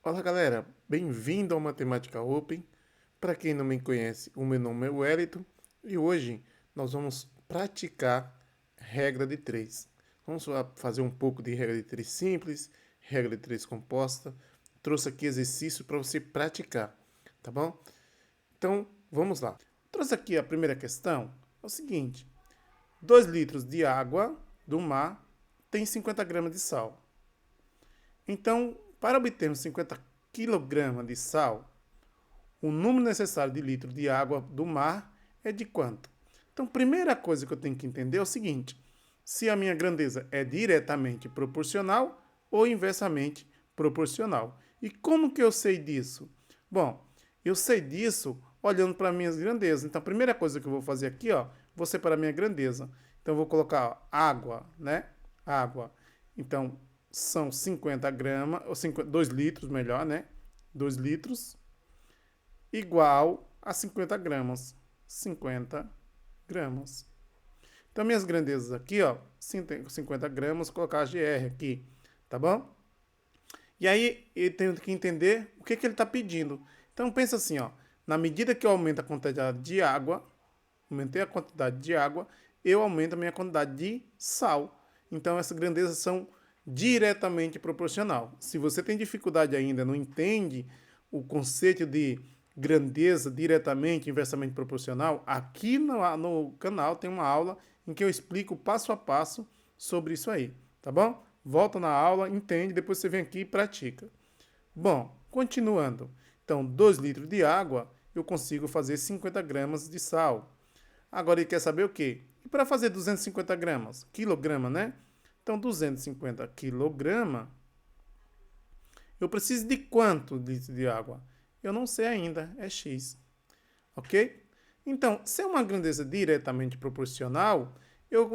Olá, galera, bem-vindo ao Matemática Open. Para quem não me conhece, o meu nome é Wellington e hoje nós vamos praticar regra de três. Vamos fazer um pouco de regra de três simples, regra de três composta. Trouxe aqui exercício para você praticar, tá bom? Então, vamos lá. Trouxe aqui a primeira questão, é o seguinte: 2 litros de água do mar tem 50 gramas de sal. Então, para obtermos 50 kg de sal, o número necessário de litros de água do mar é de quanto? Então, primeira coisa que eu tenho que entender é o seguinte: se a minha grandeza é diretamente proporcional ou inversamente proporcional. E como que eu sei disso? Bom, eu sei disso olhando para minhas grandezas. Então, a primeira coisa que eu vou fazer aqui, vou separar minha grandeza. Então, eu vou colocar água, né? Água. Então, são 50 gramas, ou 2 litros, melhor, né? 2 litros igual a 50 gramas. 50 gramas. Então, minhas grandezas aqui, 50 gramas, colocar a GR aqui, tá bom? E aí, eu tenho que entender o que ele está pedindo. Então, pensa assim, na medida que eu aumento a quantidade de água, aumentei a quantidade de água, eu aumento a minha quantidade de sal. Então, essas grandezas são diretamente proporcional. Se você tem dificuldade ainda, não entende o conceito de grandeza diretamente, inversamente proporcional, aqui no canal tem uma aula em que eu explico passo a passo sobre isso aí, tá bom? Volta na aula, entende, depois você vem aqui e pratica. Bom, continuando. Então, 2 litros de água, eu consigo fazer 50 gramas de sal. Agora ele quer saber o quê? E para fazer 250 gramas? Quilograma, né? Então, 250 quilograma, eu preciso de quanto litros de água? Eu não sei ainda, é X. Ok? Então, se é uma grandeza diretamente proporcional,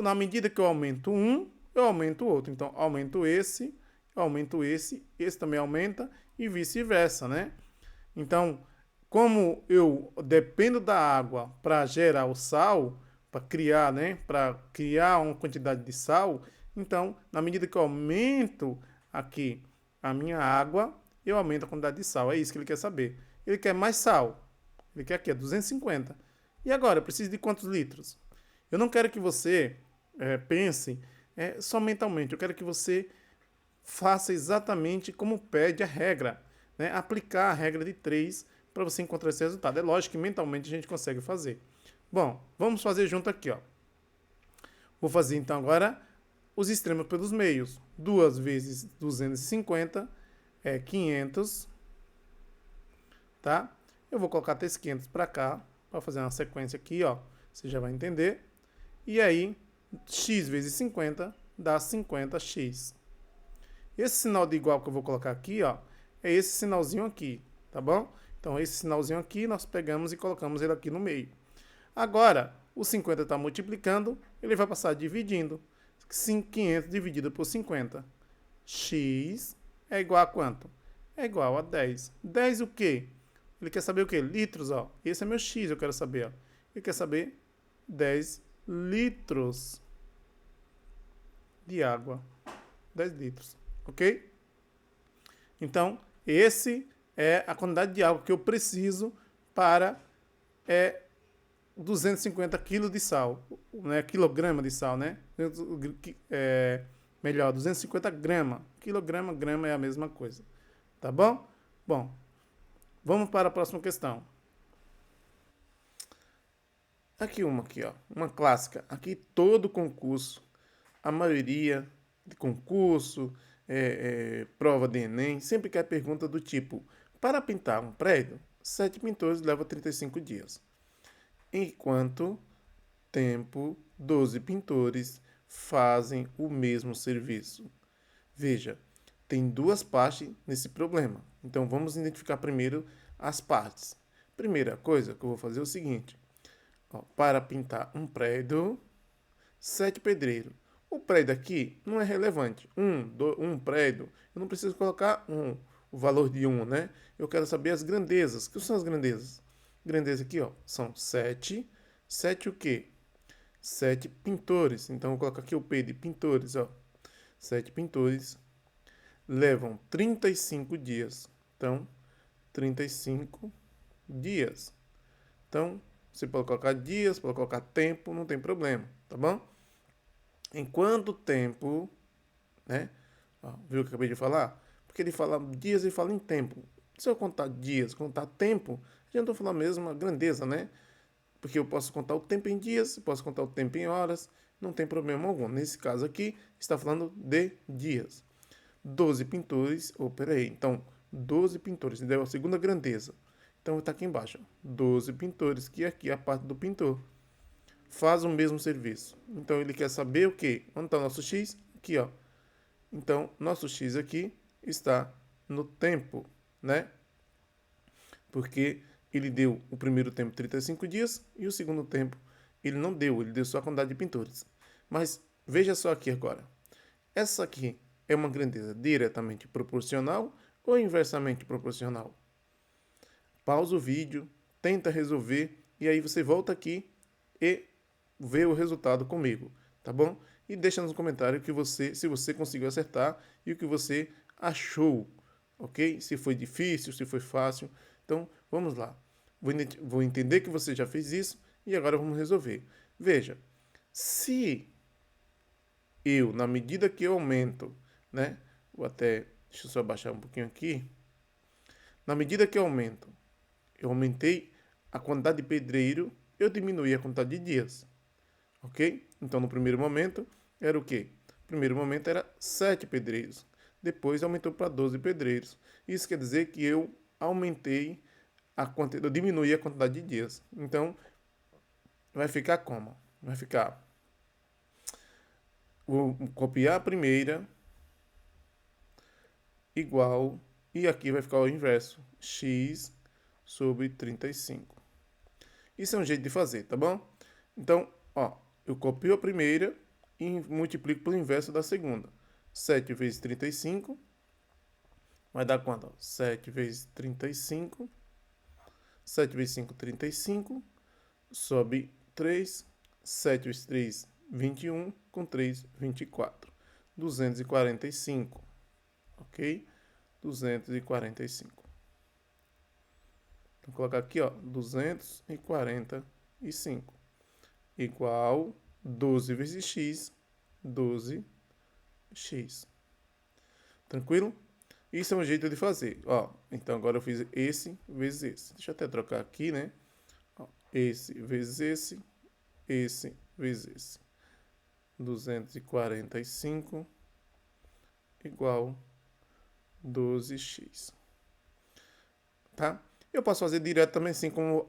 na medida que eu aumento um, eu aumento o outro. Então, aumento esse, eu aumento esse também aumenta e vice-versa, né? Então, como eu dependo da água para gerar o sal, para criar, né, para criar uma quantidade de sal, então, na medida que eu aumento aqui a minha água, eu aumento a quantidade de sal. É isso que ele quer saber. Ele quer mais sal. Ele quer aqui, 250. E agora, eu preciso de quantos litros? Eu não quero que você pense só mentalmente. Eu quero que você faça exatamente como pede a regra, né? Aplicar a regra de 3 para você encontrar esse resultado. É lógico que mentalmente a gente consegue fazer. Bom, vamos fazer junto aqui, ó. Vou fazer então agora os extremos pelos meios. 2 vezes 250 é 500, tá? Eu vou colocar até esse 500 para cá, para fazer uma sequência aqui, ó. Você já vai entender. E aí, x vezes 50 dá 50x. Esse sinal de igual que eu vou colocar aqui, ó, é esse sinalzinho aqui, tá bom? Então, esse sinalzinho aqui, nós pegamos e colocamos ele aqui no meio. Agora, o 50 está multiplicando, ele vai passar dividindo. 500 dividido por 50. X é igual a quanto? É igual a 10. 10 o quê? Ele quer saber o quê? Litros, ó. Esse é meu X, eu quero saber, ó. Ele quer saber 10 litros de água. 10 litros, ok? Então, esse é a quantidade de água que eu preciso para 250 kg de sal, né? Quilograma de sal, né? Melhor, 250 gramas. Quilograma, grama é a mesma coisa. Tá bom? Bom, vamos para a próxima questão. Aqui ó. Uma clássica. Aqui todo concurso, a maioria de concurso, prova de Enem, sempre quer pergunta do tipo: para pintar um prédio, 7 pintores leva 35 dias. Em quanto tempo 12 pintores fazem o mesmo serviço? Veja, tem duas partes nesse problema. Então vamos identificar primeiro as partes. Primeira coisa que eu vou fazer é o seguinte: para pintar um prédio, 7 pedreiros. O prédio aqui não é relevante. Um prédio, eu não preciso colocar o valor de né? Eu quero saber as grandezas. O que são as grandezas? Grandeza aqui, são 7. 7 o quê? 7 pintores. Então, eu vou colocar aqui o P de pintores, 7 pintores levam 35 dias. Então, 35 dias. Então, você pode colocar dias, pode colocar tempo, não tem problema, tá bom? Em quanto tempo, né? Ó, viu o que eu acabei de falar? Porque ele fala dias e fala em tempo. Se eu contar dias, contar tempo, já não estou falando a mesma grandeza, né? Porque eu posso contar o tempo em dias, posso contar o tempo em horas, não tem problema algum. Nesse caso aqui, está falando de dias. 12 pintores, peraí, então, 12 pintores, deu a segunda grandeza. Então está aqui embaixo, 12 pintores, que aqui é a parte do pintor. Faz o mesmo serviço. Então ele quer saber o quê? Onde está o nosso X? Aqui, ó. Então, nosso X aqui está no tempo, né? Porque ele deu o primeiro tempo 35 dias e o segundo tempo ele não deu, ele deu só a quantidade de pintores. Mas veja só aqui agora. Essa aqui é uma grandeza diretamente proporcional ou inversamente proporcional? Pausa o vídeo, tenta resolver e aí você volta aqui e vê o resultado comigo, tá bom? E deixa nos comentários que se você conseguiu acertar e o que você achou, ok? Se foi difícil, se foi fácil. Então, vamos lá. Vou entender que você já fez isso e agora vamos resolver. Veja, se eu, na medida que eu aumento, né? Deixa eu só baixar um pouquinho aqui. Na medida que eu aumentei a quantidade de pedreiro, eu diminui a quantidade de dias. Ok? Então, no primeiro momento, era o quê? No primeiro momento era 7 pedreiros. Depois aumentou para 12 pedreiros. Isso quer dizer que eu aumentei a quantidade, eu diminui a quantidade de dias. Então, vai ficar como? Vai ficar, vou copiar a primeira, igual, e aqui vai ficar o inverso, x sobre 35. Isso é um jeito de fazer, tá bom? Então, ó, eu copio a primeira e multiplico pelo inverso da segunda. 7 vezes 35 vai dar quanto? 7 vezes 35. 7 vezes 5, 35. Sobe 3. 7 vezes 3, 21. Com 3, 24. 245. Ok? 245. Vou colocar aqui, ó, 245 igual 12 vezes x, 12x. Tranquilo? Isso é um jeito de fazer. Ó, então agora eu fiz esse vezes esse. Deixa eu até trocar aqui, né? Ó, esse vezes esse vezes esse. 245 igual 12x. Tá? Eu posso fazer direto também, assim como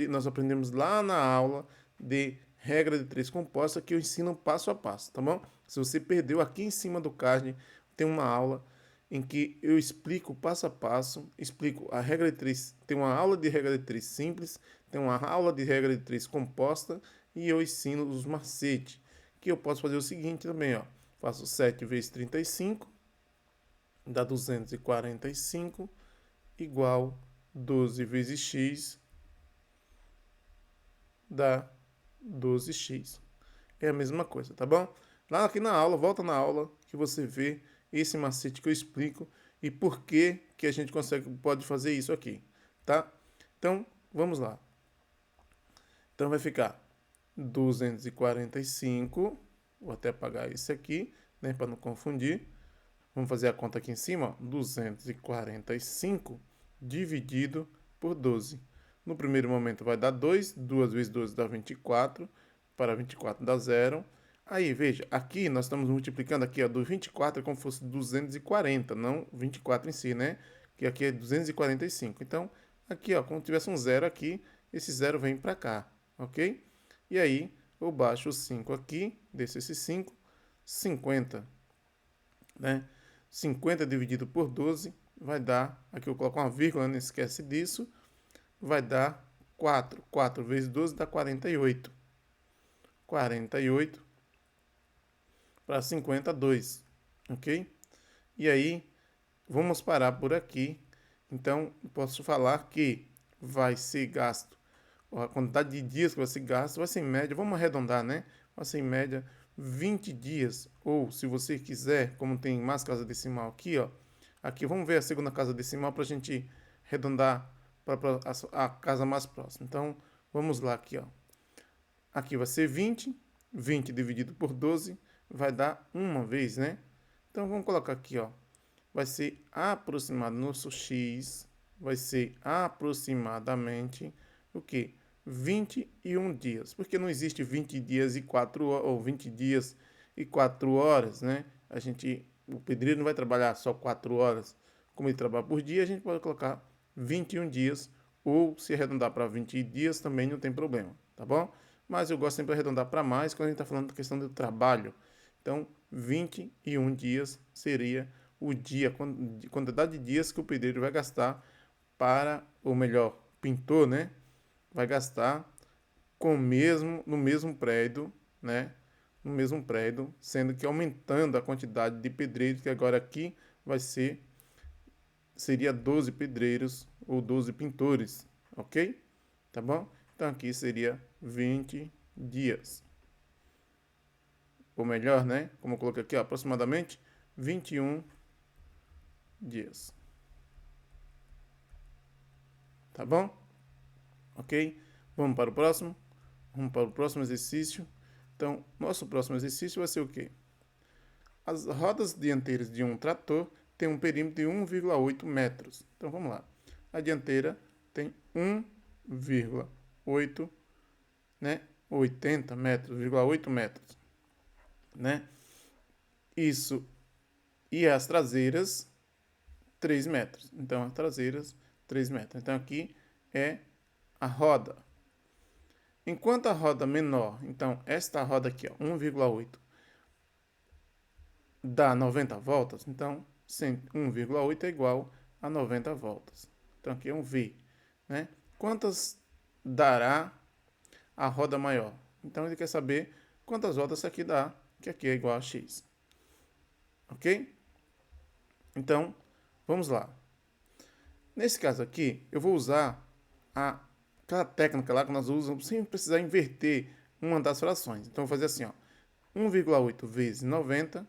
nós aprendemos lá na aula de regra de três composta, que eu ensino passo a passo, tá bom? Se você perdeu, aqui em cima do card tem uma aula em que eu explico passo a passo, explico a regra de três, tem uma aula de regra de três simples, tem uma aula de regra de três composta e eu ensino os macetes, que eu posso fazer o seguinte também, ó. Faço 7 vezes 35, dá 245, igual 12 vezes x dá 12x. É a mesma coisa, tá bom? Lá aqui na aula, volta na aula que você vê esse macete que eu explico e por que a gente pode fazer isso aqui, tá? Então, vamos lá. Então vai ficar 245, vou até apagar esse aqui, né, para não confundir. Vamos fazer a conta aqui em cima, ó, 245 dividido por 12. No primeiro momento vai dar 2, 2 vezes 12 dá 24, para 24 dá 0. Aí, veja, aqui nós estamos multiplicando aqui, ó, do 24 é como se fosse 240, não 24 em si, né? Que aqui é 245. Então, aqui, ó, como tivesse um zero aqui, esse zero vem para cá, ok? E aí, eu baixo o 5 aqui, desço esse 5, 50, né? 50 dividido por 12 vai dar, aqui eu coloco uma vírgula, não esquece disso, vai dar 4. 4 vezes 12 dá 48. 48 para 52, ok? E aí, vamos parar por aqui. Então, posso falar que vai ser gasto, a quantidade de dias que vai ser gasto vai ser em média, vamos arredondar, né? Vai ser em média 20 dias, ou se você quiser, como tem mais casa decimal aqui, ó, Aqui, vamos ver a segunda casa decimal para a gente arredondar para a casa mais próxima. Então, vamos lá aqui, ó. Aqui vai ser 20. 20 dividido por 12 vai dar uma vez, né? Então, vamos colocar aqui, ó. Vai ser aproximado, nosso x vai ser aproximadamente o quê? 21 dias. Porque não existe 20 dias e 4 horas, ou 20 dias e 4 horas, né? O pedreiro não vai trabalhar só 4 horas. Como ele trabalha por dia, a gente pode colocar 21 dias, ou se arredondar para 20 dias também não tem problema, tá bom? Mas eu gosto sempre de arredondar para mais quando a gente está falando da questão do trabalho. Então, 21 dias seria o dia, a quantidade de dias que o pedreiro vai gastar para, ou melhor, pintor, né? Vai gastar no mesmo prédio, né? No mesmo prédio, sendo que aumentando a quantidade de pedreiros, que agora aqui seria 12 pedreiros ou 12 pintores, ok? Tá bom? Então aqui seria 20 dias. Ou melhor, né? Como eu coloquei aqui, ó, aproximadamente 21 dias. Tá bom? Ok? Vamos para o próximo? Vamos para o próximo exercício. Então, nosso próximo exercício vai ser o quê? As rodas dianteiras de um trator têm um perímetro de 1,8 metros. Então, vamos lá. A dianteira tem 1,8, né? 80 metros, 1,8 metros, né? Isso. E as traseiras, 3 metros. Então, as traseiras, 3 metros. Então, aqui é a roda. Enquanto a roda menor, então, esta roda aqui, 1,8, dá 90 voltas, então 1,8 é igual a 90 voltas. Então, aqui é um V, né? Quantas dará a roda maior? Então, ele quer saber quantas voltas isso aqui dá, que aqui é igual a X. Ok? Então, vamos lá. Nesse caso aqui, eu vou usar aquela técnica lá que nós usamos sem precisar inverter uma das frações. Então, eu vou fazer assim, ó. 1,8 vezes 90,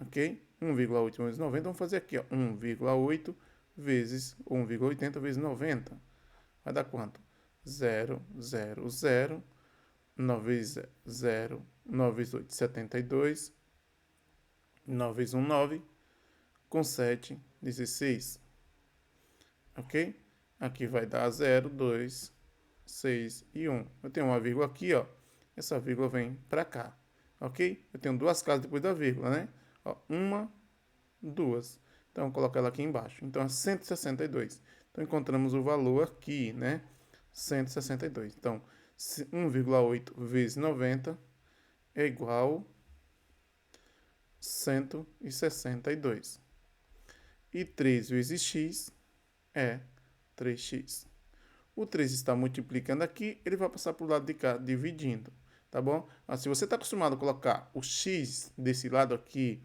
ok? 1,8 vezes 90, vamos fazer aqui, ó. 1,8 vezes 1,80 vezes 90. Vai dar quanto? 0, 0, 0. 9 vezes 0, 9 vezes 8, 72. 9 vezes 1, 9. Com 7, 16. Ok? Aqui vai dar 0, 2, 6 e 1. Eu tenho uma vírgula aqui, ó. Essa vírgula vem para cá. Ok? Eu tenho duas casas depois da vírgula, né? Ó, uma, duas. Então, eu coloco ela aqui embaixo. Então, é 162. Então, encontramos o valor aqui, né? 162. Então, 1,8 vezes 90 é igual a 162. E 3 vezes x é 3x. O 3 está multiplicando aqui, ele vai passar para o lado de cá, dividindo, tá bom? Mas se você está acostumado a colocar o x desse lado aqui,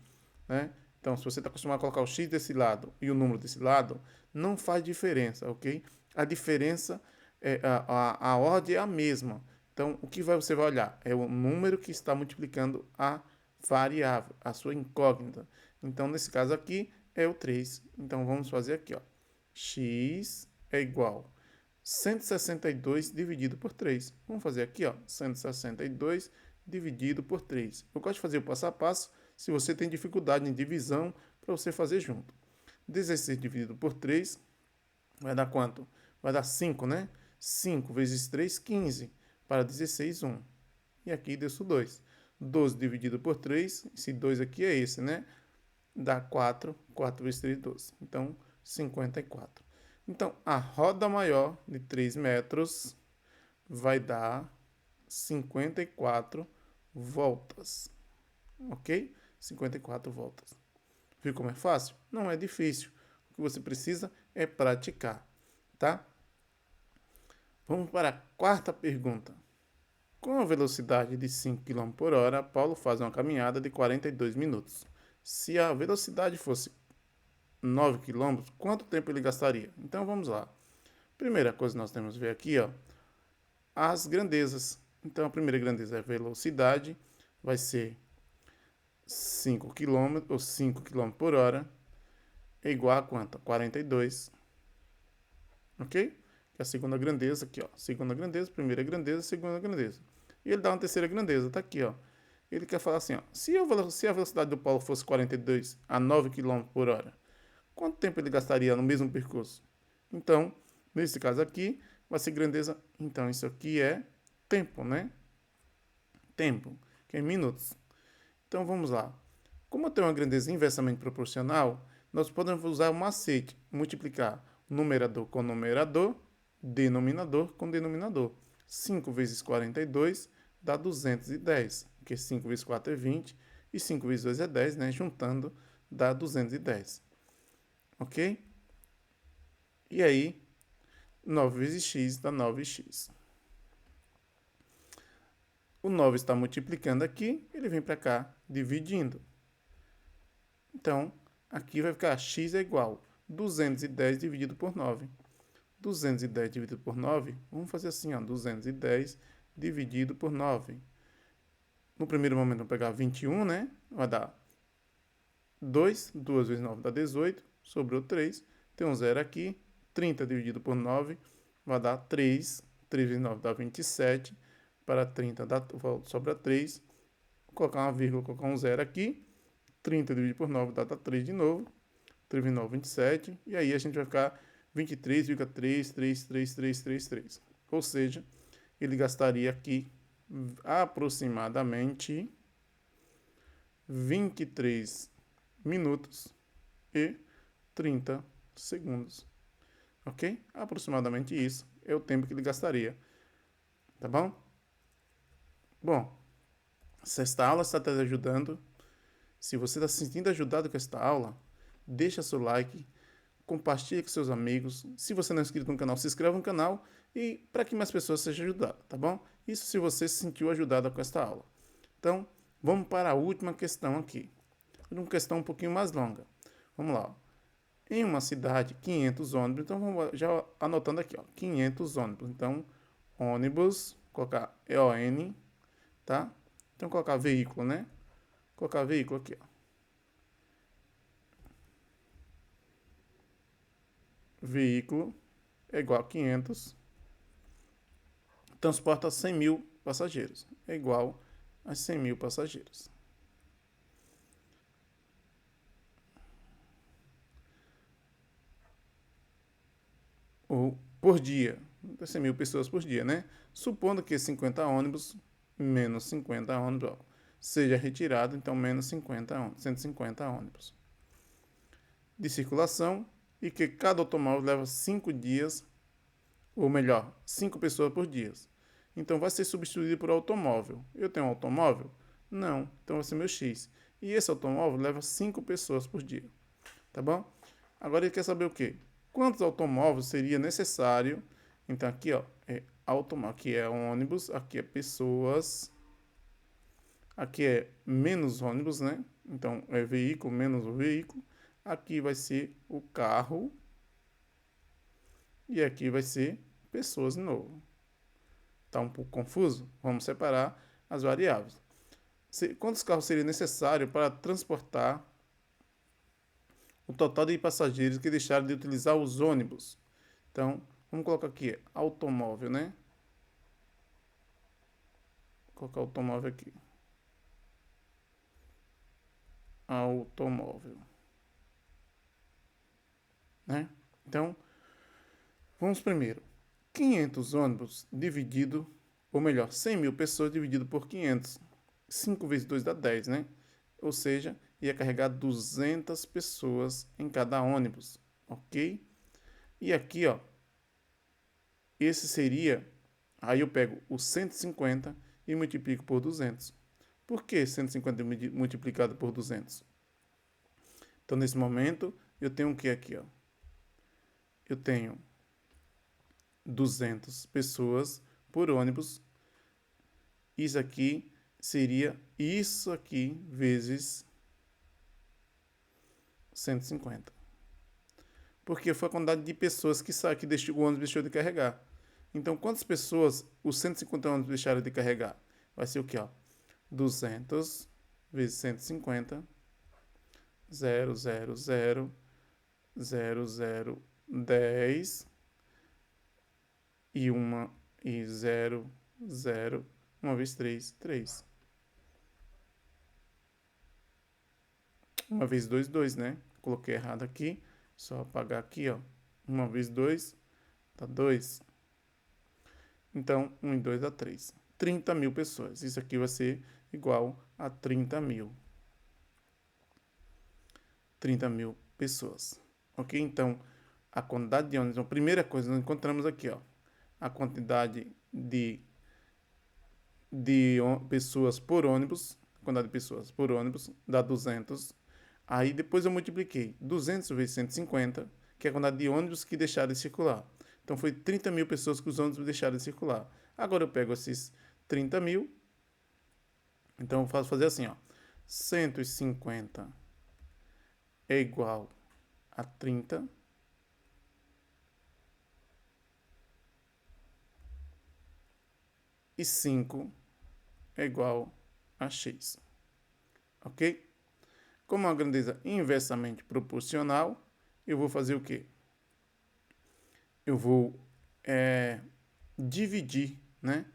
né? Então, se você está acostumado a colocar o x desse lado e o número desse lado, não faz diferença, ok? A diferença, a ordem é a mesma. Então, o que você vai olhar? É o número que está multiplicando a variável, a sua incógnita. Então, nesse caso aqui, é o 3. Então, vamos fazer aqui, ó. X é igual a 162 dividido por 3. Vamos fazer aqui, ó, 162 dividido por 3. Eu gosto de fazer o passo a passo, se você tem dificuldade em divisão, para você fazer junto. 16 dividido por 3 vai dar quanto? Vai dar 5, né? 5 vezes 3, 15. Para 16, 1. E aqui desço 2. 12 dividido por 3, esse 2 aqui é esse, né? Dá 4. 4 vezes 3, 12. Então, 54. Então, a roda maior de 3 metros vai dar 54 voltas. Ok? 54 voltas. Viu como é fácil? Não é difícil. O que você precisa é praticar, tá? Vamos para a quarta pergunta. Com a velocidade de 5 km por hora, Paulo faz uma caminhada de 42 minutos. Se a velocidade fosse 9 km, quanto tempo ele gastaria? Então vamos lá. Primeira coisa que nós temos que ver aqui, ó, as grandezas. Então a primeira grandeza é a velocidade, vai ser 5 km ou 5 km por hora, é igual a quanto? 42. Ok? Que é a segunda grandeza aqui, ó. Segunda grandeza, primeira grandeza, segunda grandeza. E ele dá uma terceira grandeza, tá aqui, ó. Ele quer falar assim, ó. Se a velocidade do Paulo fosse 42 a 9 km por hora, quanto tempo ele gastaria no mesmo percurso? Então, nesse caso aqui, vai ser grandeza. Então, isso aqui é tempo, né? Tempo, que é minutos. Então, vamos lá. Como eu tenho uma grandeza inversamente proporcional, nós podemos usar o macete, multiplicar numerador com numerador, denominador com denominador. 5 vezes 42 dá 210, porque 5 vezes 4 é 20 e 5 vezes 2 é 10, né? Juntando dá 210. Ok? E aí, 9 vezes x dá 9x. O 9 está multiplicando aqui, ele vem para cá, dividindo. Então, aqui vai ficar x é igual a 210 dividido por 9. 210 dividido por 9, vamos fazer assim, ó, 210 dividido por 9. No primeiro momento, vamos pegar 21, né? Vai dar 2, 2 vezes 9 dá 18, sobrou 3, tem um zero aqui, 30 dividido por 9 vai dar 3, 3 vezes 9 dá 27, para 30 sobra 3, vou colocar uma vírgula, colocar um zero aqui, 30 dividido por 9 dá 3 de novo, 3 vezes 9, 27, e aí a gente vai ficar 23,33333. Ou seja, ele gastaria aqui aproximadamente 23 minutos e 30 segundos. Ok? Aproximadamente isso é o tempo que ele gastaria. Tá bom? Bom, se esta aula está te ajudando, se você está se sentindo ajudado com esta aula, deixa seu like, compartilhe com seus amigos. Se você não é inscrito no canal, se inscreva no canal e para que mais pessoas sejam ajudadas, tá bom? Isso se você se sentiu ajudada com esta aula. Então, vamos para a última questão aqui. Uma questão um pouquinho mais longa. Vamos lá. Em uma cidade, 500 ônibus. Então, vamos já anotando aqui, ó, 500 ônibus. Então, ônibus, colocar EON, tá? Então, colocar veículo, né? Colocar veículo aqui, ó. Veículo é igual a 500. Transporta 100 mil passageiros. É igual a 100 mil passageiros. Ou por dia. 100 mil pessoas por dia, né? Supondo que 50 ônibus menos 50 ônibus ó, seja retirado, então menos 50 ônibus, 150 ônibus de circulação e que cada automóvel leva 5 dias, ou melhor, 5 pessoas por dia. Então vai ser substituído por automóvel. Eu tenho um automóvel? Não. Então vai ser meu X. E esse automóvel leva 5 pessoas por dia. Tá bom? Agora ele quer saber o quê? Quantos automóveis seria necessário? Então aqui, ó, é automóvel, aqui é ônibus, aqui é pessoas, aqui é menos ônibus, né? Então é veículo menos o veículo. Aqui vai ser o carro e aqui vai ser pessoas de novo. Tá um pouco confuso? Vamos separar as variáveis. Quantos carros seria necessário para transportar o total de passageiros que deixaram de utilizar os ônibus? Então, vamos colocar aqui automóvel, né? Vou colocar automóvel aqui. Automóvel. Né? Então, vamos primeiro. 500 ônibus dividido, ou melhor, 100 mil pessoas dividido por 500. 5 vezes 2 dá 10, né? Ou seja, ia carregar 200 pessoas em cada ônibus, ok? E aqui, ó, esse seria, aí eu pego o 150 e multiplico por 200. Por que 150 multiplicado por 200? Então, nesse momento, eu tenho o que aqui, ó? Eu tenho 200 pessoas por ônibus. Isso aqui seria isso aqui vezes 150. Porque foi a quantidade de pessoas que o ônibus deixou de carregar. Então, quantas pessoas os 150 ônibus deixaram de carregar? Vai ser o que, ó? 200 vezes 150, 0, 0, 0, 0, 0, 10 e 1 e 0, 0, 1 vezes 3, 3. 1 vezes 2, 2, né? Coloquei errado aqui, só apagar aqui, ó. 1 vezes 2 dá 2. Então, 1 e 2 dá 3. 30 mil pessoas. Isso aqui vai ser igual a 30 mil. 30 mil pessoas. Ok? Então, a quantidade de ônibus. Então, a primeira coisa, nós encontramos aqui, ó. A quantidade de pessoas por ônibus. Quantidade de pessoas por ônibus dá 200. Aí, depois eu multipliquei 200 vezes 150, que é a quantidade de ônibus que deixaram de circular. Então, foi 30 mil pessoas que os ônibus deixaram de circular. Agora eu pego esses 30 mil. Então, eu faço fazer assim, ó. 150 é igual a 30. E 5 é igual a x. Ok? Como a grandeza inversamente proporcional, eu vou fazer o quê? Eu vou dividir, né?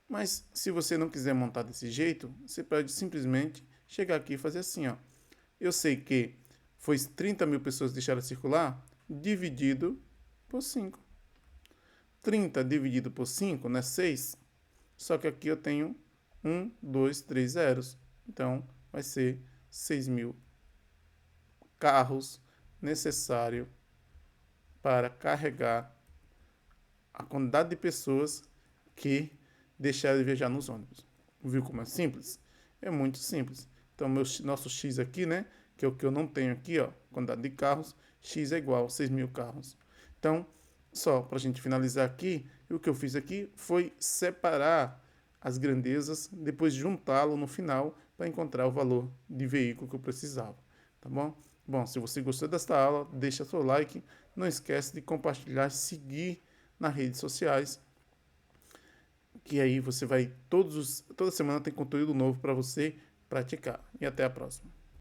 Mas se você não quiser montar desse jeito, você pode simplesmente chegar aqui e fazer assim, ó. Eu sei que foi 30 mil pessoas que deixaram de circular, dividido por 5. 30 dividido por 5, né? 6. Só que aqui eu tenho 1, 2, 3 zeros. Então, vai ser 6 mil carros necessário para carregar a quantidade de pessoas que deixaram de viajar nos ônibus. Viu como é simples? É muito simples. Então, nosso X aqui, né? Que é o que eu não tenho aqui, ó. Quantidade de carros. X é igual a 6 mil carros. Então, só para a gente finalizar aqui, o que eu fiz aqui foi separar as grandezas, depois juntá-lo no final para encontrar o valor de veículo que eu precisava. Tá bom? Bom, se você gostou desta aula, deixa seu like. Não esquece de compartilhar, seguir nas redes sociais, que aí você vai toda semana tem conteúdo novo para você praticar. E até a próxima.